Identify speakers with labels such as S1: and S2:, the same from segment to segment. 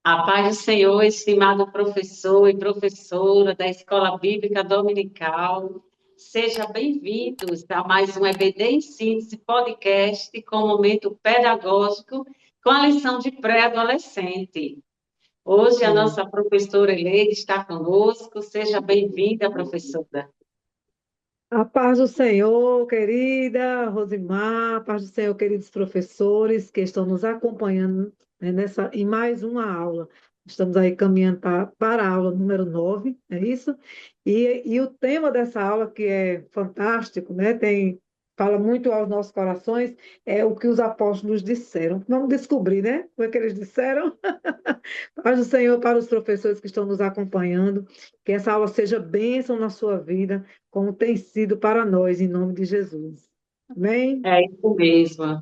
S1: A paz do Senhor, estimado professor e professora da Escola Bíblica Dominical, sejam bem-vindos a mais um EBD em Síntese podcast com momento pedagógico com a lição de pré-adolescente. Hoje a
S2: Sim.
S1: nossa professora Eleide está conosco, seja bem-vinda, professora.
S2: A paz do Senhor, querida Rosimar, a paz do Senhor, queridos professores que estão nos acompanhando, né, em mais uma aula. Estamos aí caminhando para a aula número 9, é isso? E o tema dessa aula, que é fantástico, né, fala muito aos nossos corações, é o que os apóstolos disseram. Vamos descobrir, né? O que eles disseram? Paz do Senhor para os professores que estão nos acompanhando, que essa aula seja bênção na sua vida, como tem sido para nós, em nome de Jesus. Amém?
S1: É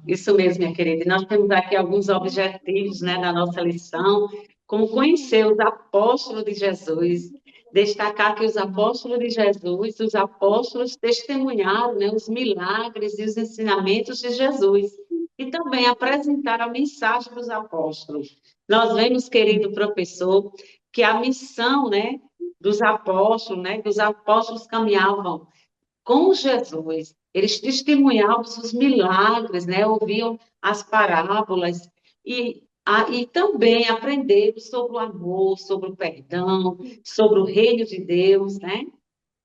S1: isso mesmo, minha querida. E nós temos aqui alguns objetivos, né, da nossa lição, como conhecer os apóstolos de Jesus, destacar que os apóstolos de Jesus, os apóstolos testemunharam, né, os milagres e os ensinamentos de Jesus, e também apresentar a mensagem dos apóstolos. Nós vemos, querido professor, que a missão, né, que os apóstolos caminhavam com Jesus. Eles testemunhavam os milagres, né? Ouviam as parábolas e também aprenderam sobre o amor, sobre o perdão, sobre o reino de Deus, né?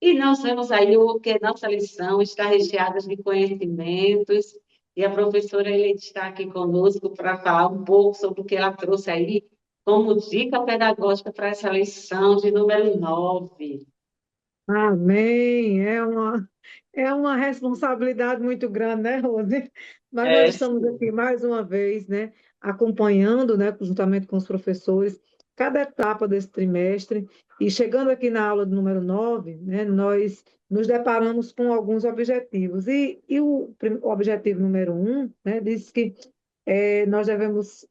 S1: E nós vemos aí que a nossa lição está recheada de conhecimentos, e a professora ele está aqui conosco para falar um pouco sobre o que ela trouxe aí como dica pedagógica para essa lição de número 9.
S2: Amém. É uma responsabilidade muito grande, né, Rose? Mas nós
S1: É,
S2: estamos aqui mais uma vez, né, acompanhando, né, juntamente com os professores, cada etapa desse trimestre. E chegando aqui na aula do número 9, né, nós nos deparamos com alguns objetivos. E o objetivo número 1, né, diz que nós devemos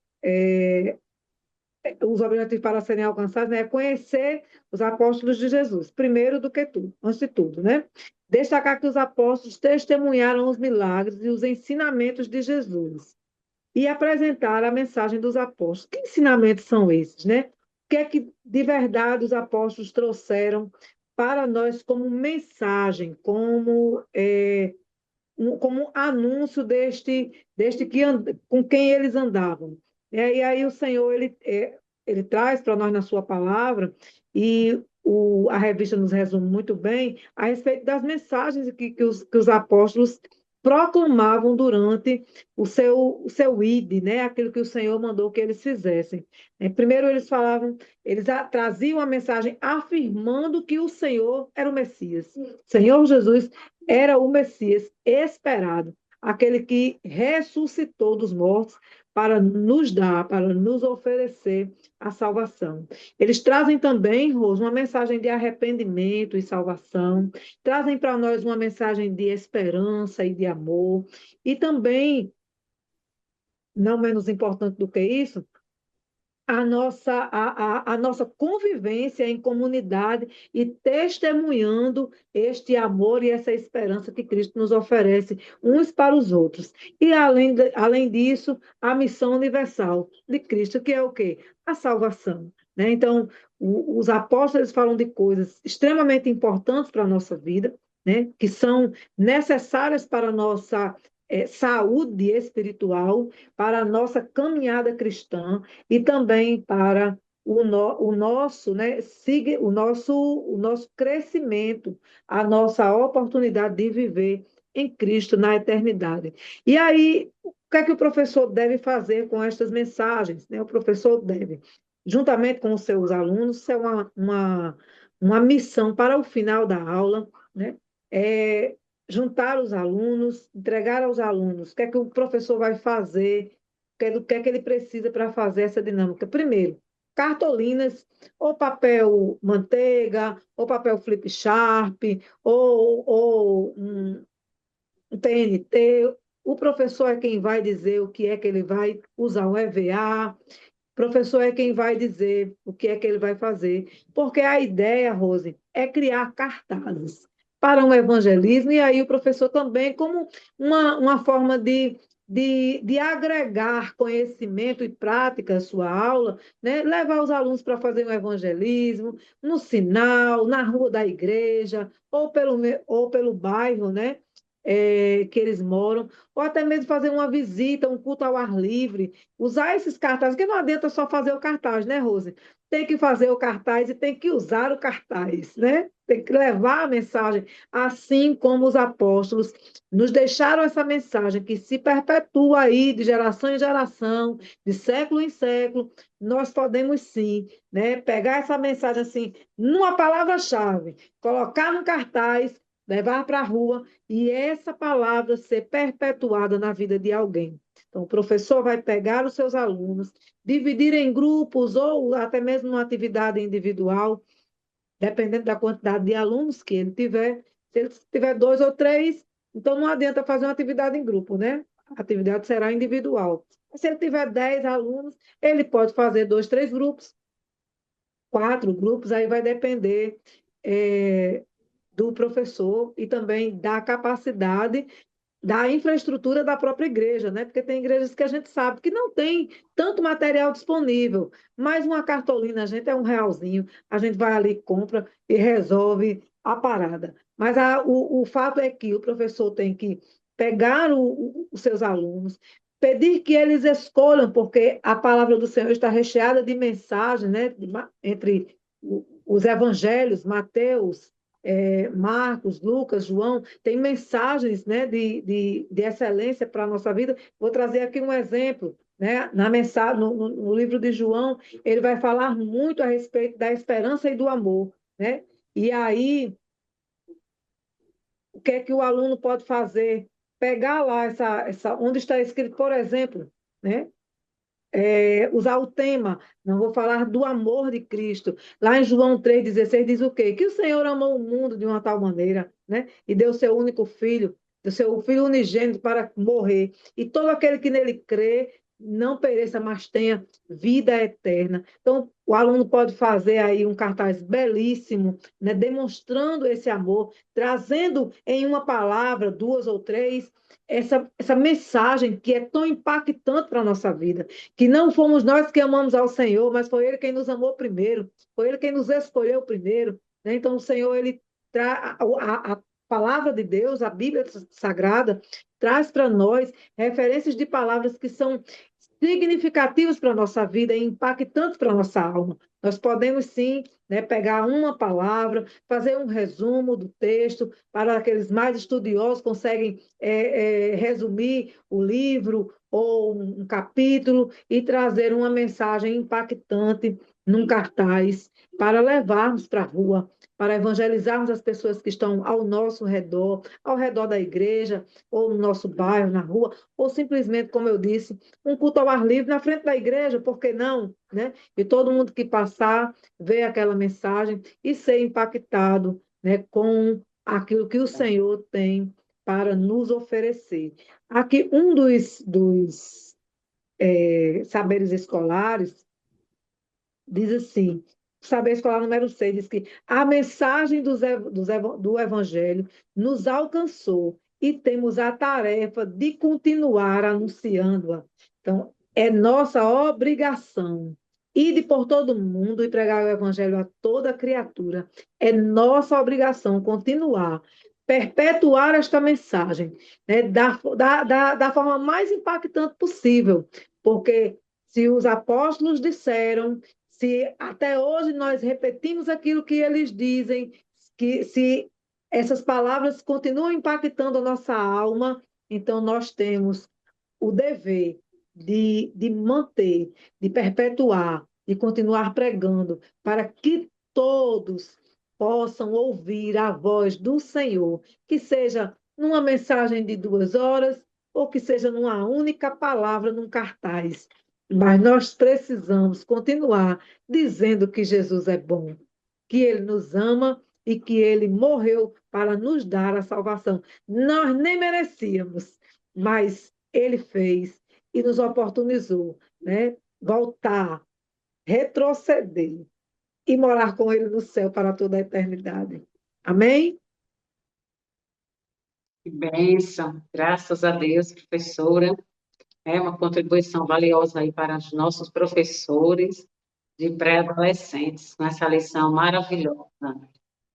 S2: os objetivos para serem alcançados, né, é conhecer os apóstolos de Jesus, primeiro do que tudo, antes de tudo, né? Destacar que os apóstolos testemunharam os milagres e os ensinamentos de Jesus e apresentar a mensagem dos apóstolos. Que ensinamentos são esses, né? O que é que de verdade os apóstolos trouxeram para nós como mensagem, como anúncio com quem eles andavam. E aí o Senhor ele traz para nós na sua palavra, e a revista nos resume muito bem a respeito das mensagens que os apóstolos proclamavam durante o seu ID, né? Aquilo que o Senhor mandou que eles fizessem. Primeiro eles falavam, traziam a mensagem afirmando que o Senhor era o Messias. Senhor Jesus era o Messias esperado, aquele que ressuscitou dos mortos para nos dar, para nos oferecer a salvação. Eles trazem também, Rose, uma mensagem de arrependimento e salvação, trazem para nós uma mensagem de esperança e de amor, e também, não menos importante do que isso, a nossa convivência em comunidade e testemunhando este amor e essa esperança que Cristo nos oferece uns para os outros. E, além disso, a missão universal de Cristo, que é o quê? A salvação. Né? Então, os apóstolos falam de coisas extremamente importantes para a nossa vida, né? Que são necessárias para a nossa saúde espiritual, para a nossa caminhada cristã, e também para o nosso, né, o nosso crescimento, a nossa oportunidade de viver em Cristo na eternidade. E aí, o que é que o professor deve fazer com estas mensagens? Né? O professor deve, juntamente com os seus alunos, isso é uma missão para o final da aula, né? É juntar os alunos, entregar aos alunos o que é que o professor vai fazer, o que é que ele precisa para fazer essa dinâmica. Primeiro, cartolinas, ou papel manteiga, ou papel flip sharp, ou um TNT. O professor é quem vai dizer o que é que ele vai usar, um EVA. O professor é quem vai dizer o que é que ele vai fazer. Porque a ideia, Rose, é criar cartazes para um evangelismo, e aí o professor também, como uma forma de de agregar conhecimento e prática à sua aula, né? Levar os alunos para fazer um evangelismo, no sinal, na rua da igreja, ou pelo bairro, né? Que eles moram, ou até mesmo fazer uma visita, um culto ao ar livre, usar esses cartazes, porque não adianta só fazer o cartaz, né, Rose? Tem que fazer o cartaz e tem que usar o cartaz, né? Tem que levar a mensagem, assim como os apóstolos nos deixaram essa mensagem que se perpetua aí de geração em geração, de século em século. Nós podemos sim, né, pegar essa mensagem assim, numa palavra-chave, colocar no cartaz, levar para a rua e essa palavra ser perpetuada na vida de alguém. Então, o professor vai pegar os seus alunos, dividir em grupos ou até mesmo uma atividade individual, dependendo da quantidade de alunos que ele tiver. Se ele tiver dois ou três, então não adianta fazer uma atividade em grupo, né? A atividade será individual. Se ele tiver 10 alunos, ele pode fazer dois, três grupos, quatro grupos, aí vai depender do professor e também da capacidade da infraestrutura da própria igreja, né? Porque tem igrejas que a gente sabe que não tem tanto material disponível, mas uma cartolina, a gente é um realzinho, a gente vai ali, compra e resolve a parada. Mas o fato é que o professor tem que pegar os seus alunos, pedir que eles escolham, porque a palavra do Senhor está recheada de mensagens, né? Entre os evangelhos, Mateus, Marcos, Lucas, João, tem mensagens, né, de excelência para a nossa vida. Vou trazer aqui um exemplo. Né? Na mensagem, no livro de João, ele vai falar muito a respeito da esperança e do amor. Né? E aí, o que é que o aluno pode fazer? Pegar lá onde está escrito, por exemplo, né? Usar o tema, não vou falar do amor de Cristo. Lá em João 3,16 diz o quê? Que o Senhor amou o mundo de uma tal maneira, né? E deu seu único filho, deu seu filho unigênito para morrer. E todo aquele que nele crê não pereça, mas tenha vida eterna. Então, o aluno pode fazer aí um cartaz belíssimo, né? Demonstrando esse amor, trazendo em uma palavra, duas ou três, essa mensagem que é tão impactante para a nossa vida, que não fomos nós que amamos ao Senhor, mas foi Ele quem nos amou primeiro, foi Ele quem nos escolheu primeiro. Né? Então, o Senhor, Ele traz a palavra de Deus, a Bíblia Sagrada, traz para nós referências de palavras que são significativas para a nossa vida e impactantes para a nossa alma. Nós podemos, sim, né, pegar uma palavra, fazer um resumo do texto, para aqueles mais estudiosos conseguem resumir o livro ou um capítulo e trazer uma mensagem impactante num cartaz para levarmos para a rua, para evangelizarmos as pessoas que estão ao redor da igreja, ou no nosso bairro, na rua, ou simplesmente, como eu disse, um culto ao ar livre na frente da igreja, por que não? Né? E todo mundo que passar, ver aquela mensagem e ser impactado, né, com aquilo que o Senhor tem para nos oferecer. Aqui, um dos saberes escolares diz assim, saber escolar número 6 diz que a mensagem do Evangelho nos alcançou e temos a tarefa de continuar anunciando-a. Então, é nossa obrigação ir por todo mundo e pregar o Evangelho a toda criatura. É nossa obrigação continuar, perpetuar esta mensagem, né, da forma mais impactante possível, porque se os apóstolos disseram, se até hoje nós repetimos aquilo que eles dizem, que se essas palavras continuam impactando a nossa alma, então nós temos o dever de manter, de perpetuar, de continuar pregando, para que todos possam ouvir a voz do Senhor, que seja numa mensagem de 2 horas, ou que seja numa única palavra num cartaz. Mas nós precisamos continuar dizendo que Jesus é bom, que Ele nos ama e que Ele morreu para nos dar a salvação. Nós nem merecíamos, mas Ele fez e nos oportunizou, né? Voltar, retroceder e morar com Ele no céu para toda a eternidade. Amém?
S1: Que bênção, graças a Deus, professora. É uma contribuição valiosa aí para os nossos professores de pré-adolescentes, com essa lição maravilhosa.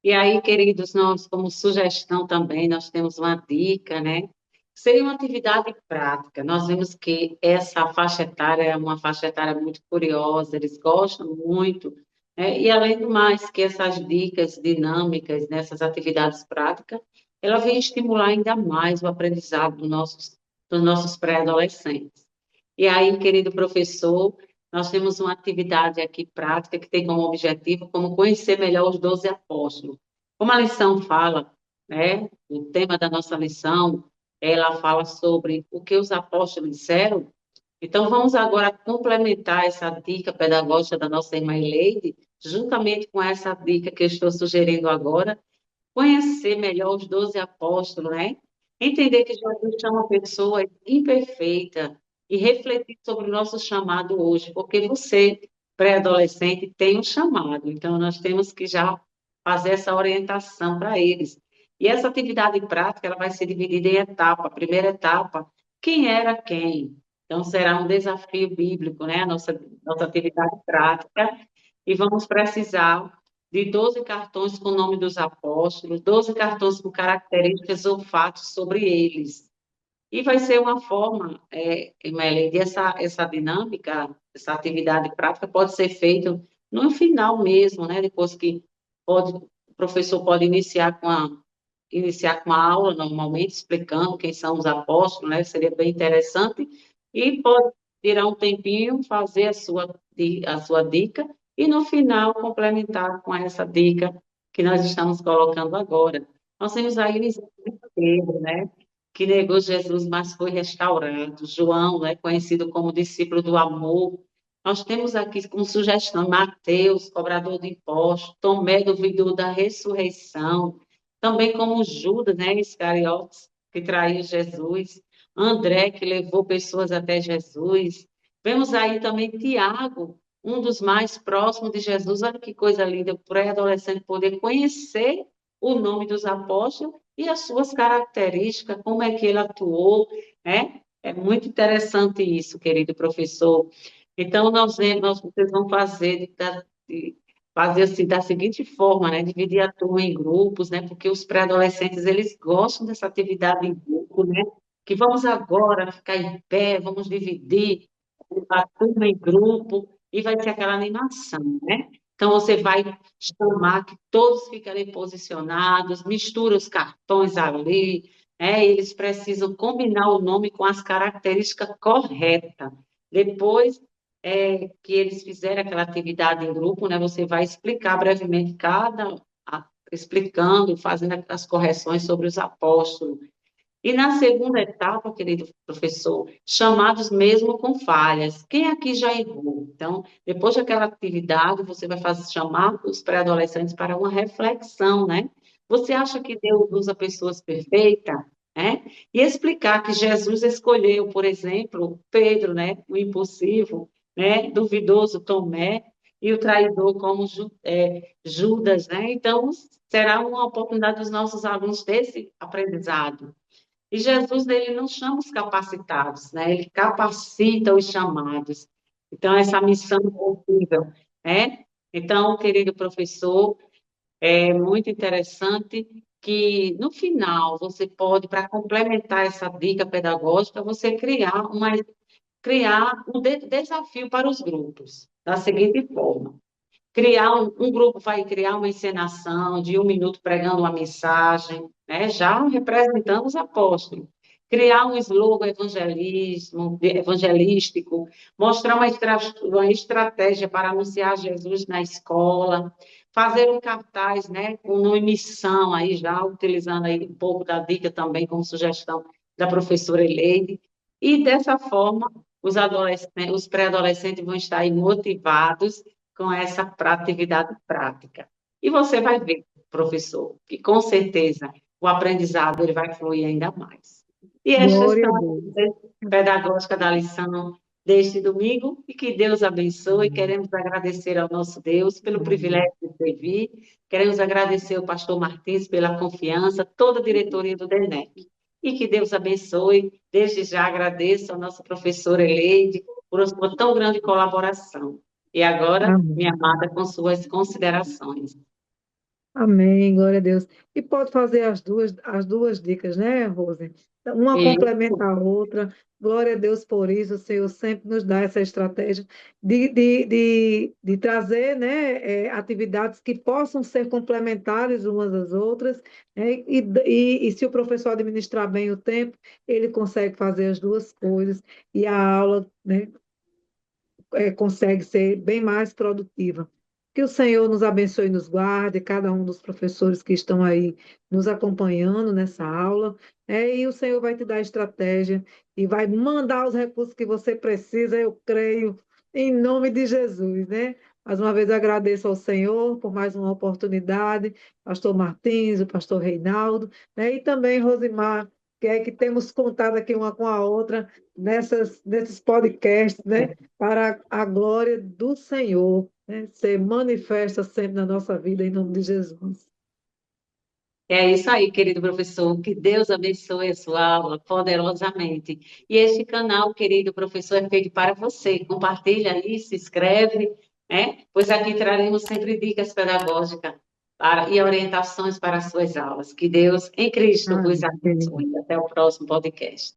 S1: E aí, queridos, nós, como sugestão também, nós temos uma dica, né? Seria uma atividade prática. Nós vimos que essa faixa etária é uma faixa etária muito curiosa, eles gostam muito, né? E além do mais, que essas dicas dinâmicas nessas atividades práticas, ela vem estimular ainda mais o aprendizado dos nossos pré-adolescentes. E aí, querido professor, nós temos uma atividade aqui prática que tem como objetivo como conhecer melhor os 12 apóstolos. Como a lição fala, né, o tema da nossa lição, ela fala sobre o que os apóstolos disseram. Então, vamos agora complementar essa dica pedagógica da nossa irmã Leide, juntamente com essa dica que eu estou sugerindo agora, conhecer melhor os 12 apóstolos, né? Entender que Jesus chama pessoas imperfeitas e refletir sobre o nosso chamado hoje, porque você, pré-adolescente, tem um chamado, então nós temos que já fazer essa orientação para eles. E essa atividade prática, ela vai ser dividida em etapas. A primeira etapa, quem era quem? Então, será um desafio bíblico, né? Nossa atividade prática, e vamos precisar de 12 cartões com o nome dos apóstolos, 12 cartões com características ou fatos sobre eles. E vai ser uma forma, Emaele, essa dinâmica, essa atividade prática pode ser feita no final mesmo, né? Depois que o professor pode iniciar com a aula, normalmente, explicando quem são os apóstolos, né? Seria bem interessante. E pode tirar um tempinho, fazer a sua dica, e no final complementar com essa dica que nós estamos colocando agora. Nós temos aí o exemplo de Pedro, né? Que negou Jesus, mas foi restaurado. João, né? Conhecido como discípulo do amor. Nós temos aqui como sugestão Mateus, cobrador de impostos, Tomé, duvidou da ressurreição, também como Judas, né, Iscariotes, que traiu Jesus, André, que levou pessoas até Jesus. Vemos aí também Tiago, um dos mais próximos de Jesus. Olha que coisa linda, o pré-adolescente poder conhecer o nome dos apóstolos e as suas características, como é que ele atuou, né? É muito interessante isso, querido professor. Então, vocês vão fazer assim, da seguinte forma, né? Dividir a turma em grupos, né? Porque os pré-adolescentes, eles gostam dessa atividade em grupo, né? Que vamos agora ficar em pé, vamos dividir a turma em grupo e vai ter aquela animação, né? Então, você vai chamar que todos ficarem posicionados, mistura os cartões ali, né? Eles precisam combinar o nome com as características corretas. Depois que eles fizerem aquela atividade em grupo, né? Você vai explicar brevemente explicando, fazendo as correções sobre os apóstolos. E na segunda etapa, querido professor, chamados mesmo com falhas. Quem aqui já errou? Então, depois daquela atividade, você vai chamar os pré-adolescentes para uma reflexão, né? Você acha que Deus usa pessoas perfeitas? Né? E explicar que Jesus escolheu, por exemplo, Pedro, né? O impulsivo, né? Duvidoso Tomé e o traidor como Judas, né? Então, será uma oportunidade dos nossos alunos desse aprendizado. E Jesus, ele não chama os capacitados, né? Ele capacita os chamados. Então, essa missão é possível, né? Então, querido professor, é muito interessante que, no final, você pode, para complementar essa dica pedagógica, você criar um desafio para os grupos, da seguinte forma. Um grupo vai criar uma encenação de 1 minuto pregando uma mensagem, né, já representando os apóstolos. Criar um slogan evangelístico, mostrar uma estratégia para anunciar Jesus na escola, fazer um cartaz, né, com uma missão aí já utilizando aí um pouco da dica também como sugestão da professora Eleide, e dessa forma os pré-adolescentes vão estar aí motivados com essa atividade prática. E você vai ver, professor, que com certeza o aprendizado ele vai fluir ainda mais. E estas
S2: Glória a
S1: são as
S2: Deus.
S1: dicas pedagógicas da lição deste domingo, e que Deus abençoe. Queremos agradecer ao nosso Deus pelo privilégio de servir, queremos agradecer ao pastor Martins pela confiança, toda a diretoria do DENEC. e que Deus abençoe. Desde já agradeço ao nosso professor Eleide por sua tão grande colaboração. E agora, minha
S2: Amém.
S1: amada, com suas considerações.
S2: Amém, glória a Deus. E pode fazer as duas dicas, né, Rose? Uma
S1: E
S2: complementa a outra. Glória a Deus por isso. O Senhor sempre nos dá essa estratégia de trazer, né, atividades que possam ser complementares umas às outras, né? E se o professor administrar bem o tempo, ele consegue fazer as duas coisas e a aula, né, consegue ser bem mais produtiva. Que o Senhor nos abençoe e nos guarde, cada um dos professores que estão aí nos acompanhando nessa aula, e o Senhor vai te dar estratégia e vai mandar os recursos que você precisa, eu creio, em nome de Jesus, né? Mais uma vez agradeço ao Senhor por mais uma oportunidade, pastor Martins, o pastor Reinaldo, né? E também Rosimar, que é que temos contado aqui uma com a outra nesses podcasts, né? Para a glória do Senhor, né? Ser manifesta sempre na nossa vida, em nome de Jesus.
S1: é isso aí, querido professor. Que Deus abençoe a sua aula poderosamente. E este canal, querido professor, é feito para você. Compartilha aí, se inscreve, né? Pois aqui traremos sempre dicas pedagógicas e orientações para as suas aulas. Que Deus, em Cristo, vos
S2: Amém.
S1: abençoe. Até o próximo podcast.